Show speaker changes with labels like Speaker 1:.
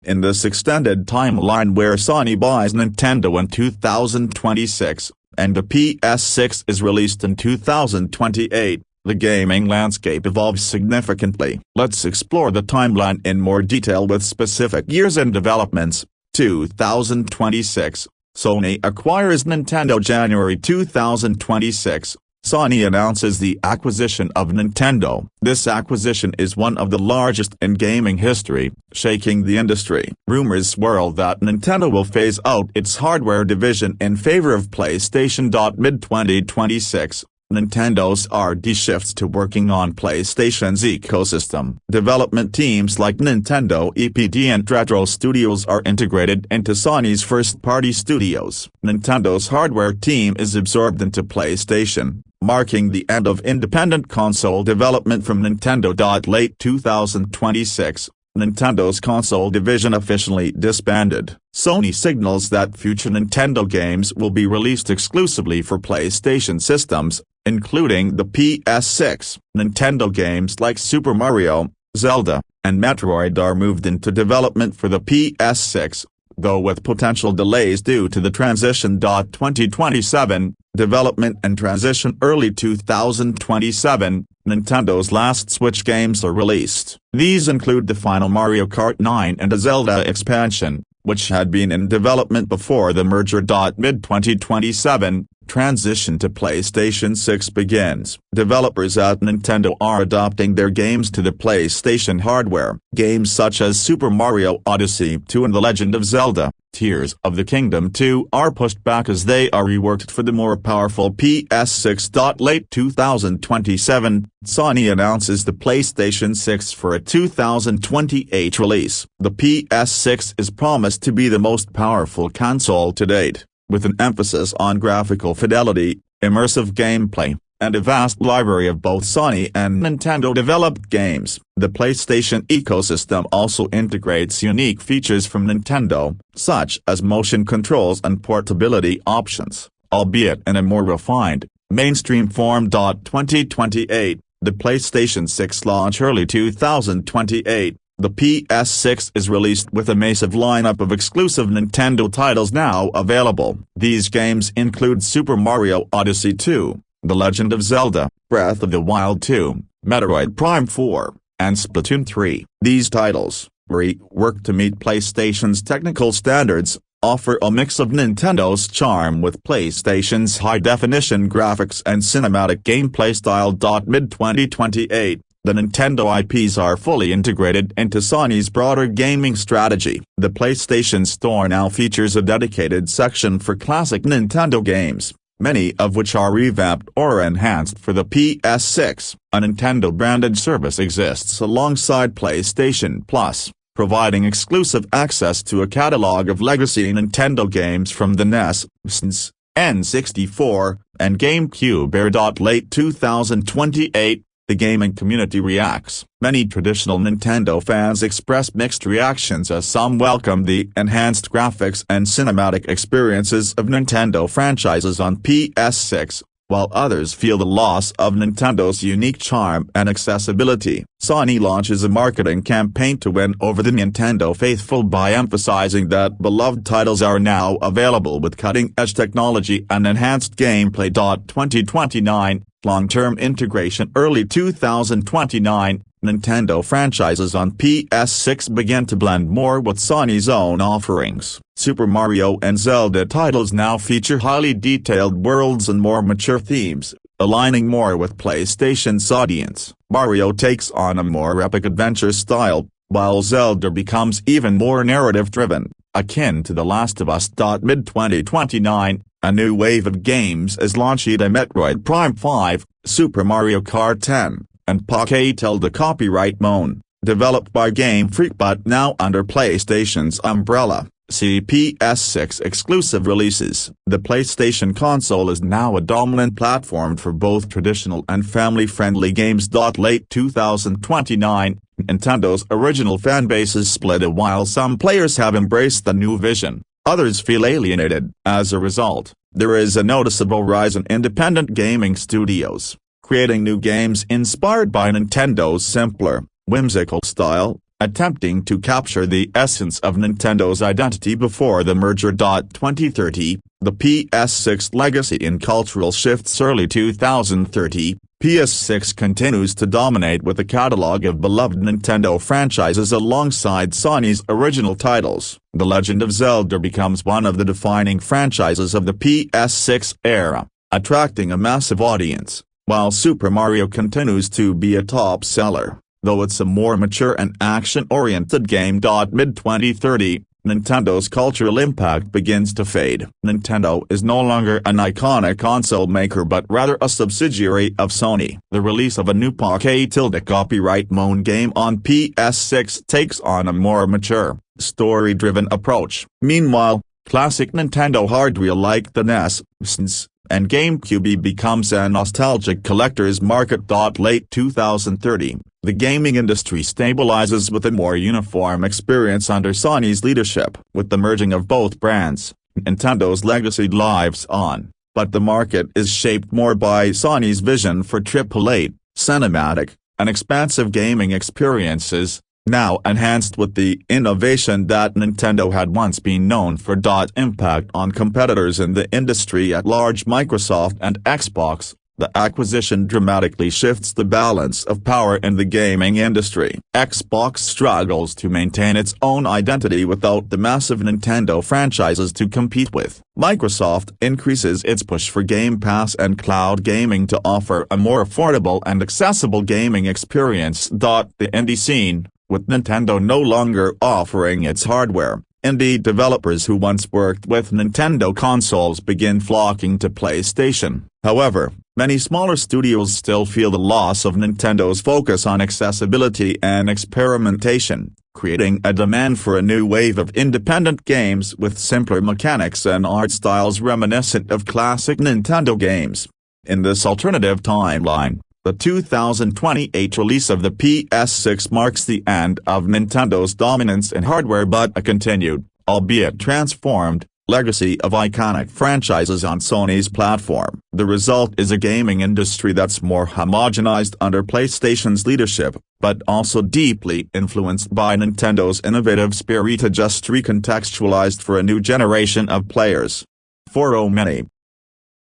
Speaker 1: In this extended timeline where Sony buys Nintendo in 2026, and the PS6 is released in 2028, the gaming landscape evolves significantly. Let's explore the timeline in more detail with specific years and developments. 2026, Sony acquires Nintendo. January 2026, Sony announces the acquisition of Nintendo. This acquisition is one of the largest in gaming history, shaking the industry. Rumors swirl that Nintendo will phase out its hardware division in favor of PlayStation. Mid-2026, Nintendo's R&D shifts to working on PlayStation's ecosystem. Development teams like Nintendo EPD and Retro Studios are integrated into Sony's first-party studios. Nintendo's hardware team is absorbed into PlayStation, marking the end of independent console development from Nintendo. Late 2026, Nintendo's console division officially disbanded. Sony signals that future Nintendo games will be released exclusively for PlayStation systems, including the PS6. Nintendo games like Super Mario, Zelda, and Metroid are moved into development for the PS6, though with potential delays due to the transition. 2027, development and transition. Early 2027, Nintendo's last Switch games are released. These include the final Mario Kart 9 and a Zelda expansion, which had been in development before the merger. Mid-2027, transition to PlayStation 6 begins. Developers at Nintendo are adapting their games to the PlayStation hardware. Games such as Super Mario Odyssey 2 and The Legend of Zelda: Tears of the Kingdom 2 are pushed back as they are reworked for the more powerful PS6. Late 2027, Sony announces the PlayStation 6 for a 2028 release. The PS6 is promised to be the most powerful console to date, with an emphasis on graphical fidelity, immersive gameplay, and a vast library of both Sony and Nintendo-developed games. The PlayStation ecosystem also integrates unique features from Nintendo, such as motion controls and portability options, albeit in a more refined, mainstream form. 2028, the PlayStation 6 launch. Early 2028, the PS6 is released with a massive lineup of exclusive Nintendo titles now available. These games include Super Mario Odyssey 2, The Legend of Zelda: Breath of the Wild 2, Metroid Prime 4, and Splatoon 3. These titles, reworked to meet PlayStation's technical standards, offer a mix of Nintendo's charm with PlayStation's high-definition graphics and cinematic gameplay style. Mid-2028, the Nintendo IPs are fully integrated into Sony's broader gaming strategy. The PlayStation Store now features a dedicated section for classic Nintendo games, many of which are revamped or enhanced for the PS6. A Nintendo-branded service exists alongside PlayStation Plus, providing exclusive access to a catalog of legacy Nintendo games from the NES, SNES, N64, and GameCube era. Late 2028, the gaming community reacts. Many traditional Nintendo fans express mixed reactions as some welcome the enhanced graphics and cinematic experiences of Nintendo franchises on PS6, while others feel the loss of Nintendo's unique charm and accessibility. Sony launches a marketing campaign to win over the Nintendo faithful by emphasizing that beloved titles are now available with cutting-edge technology and enhanced gameplay. 2029, long-term integration. Early 2029, Nintendo franchises on PS6 began to blend more with Sony's own offerings. Super Mario and Zelda titles now feature highly detailed worlds and more mature themes, aligning more with PlayStation's audience. Mario takes on a more epic adventure style, while Zelda becomes even more narrative-driven, akin to The Last of Us. Mid-2029, a new wave of games is launched: Metroid Prime 5, Super Mario Kart 10, and Pocket the Copyright Moan, developed by Game Freak but now under PlayStation's umbrella. See PS6 exclusive releases. The PlayStation console is now a dominant platform for both traditional and family-friendly games. Late 2029, Nintendo's original fanbase is split. While some players have embraced the new vision, others feel alienated. As a result, there is a noticeable rise in independent gaming studios, creating new games inspired by Nintendo's simpler, whimsical style. attempting to capture the essence of Nintendo's identity before the merger. 2030, the PS6 legacy in cultural shifts. Early 2030, PS6 continues to dominate with a catalog of beloved Nintendo franchises alongside Sony's original titles. The Legend of Zelda becomes one of the defining franchises of the PS6 era, attracting a massive audience, while Super Mario continues to be a top seller, though it's a more mature and action-oriented game. Mid-2030, Nintendo's cultural impact begins to fade. Nintendo is no longer an iconic console maker but rather a subsidiary of Sony. The release of a new copyright-owned game on PS6 takes on a more mature, story-driven approach. Meanwhile, classic Nintendo hardware like the NES, SNES, and GameCube becomes a nostalgic collector's market. Late 2030, the gaming industry stabilizes with a more uniform experience under Sony's leadership. With the merging of both brands, Nintendo's legacy lives on, but the market is shaped more by Sony's vision for AAA, cinematic, and expansive gaming experiences, now enhanced with the innovation that Nintendo had once been known for. Impact on competitors in the industry at large. Microsoft and Xbox. The acquisition dramatically shifts the balance of power in the gaming industry. Xbox struggles to maintain its own identity without the massive Nintendo franchises to compete with. Microsoft increases its push for Game Pass and cloud gaming to offer a more affordable and accessible gaming experience. The indie scene. With Nintendo no longer offering its hardware, indie developers who once worked with Nintendo consoles begin flocking to PlayStation. However, many smaller studios still feel the loss of Nintendo's focus on accessibility and experimentation, creating a demand for a new wave of independent games with simpler mechanics and art styles reminiscent of classic Nintendo games. In this alternative timeline, the 2028 release of the PS6 marks the end of Nintendo's dominance in hardware but a continued, albeit transformed, legacy of iconic franchises on Sony's platform. The result is a gaming industry that's more homogenized under PlayStation's leadership, but also deeply influenced by Nintendo's innovative spirit, just recontextualized for a new generation of players. For many,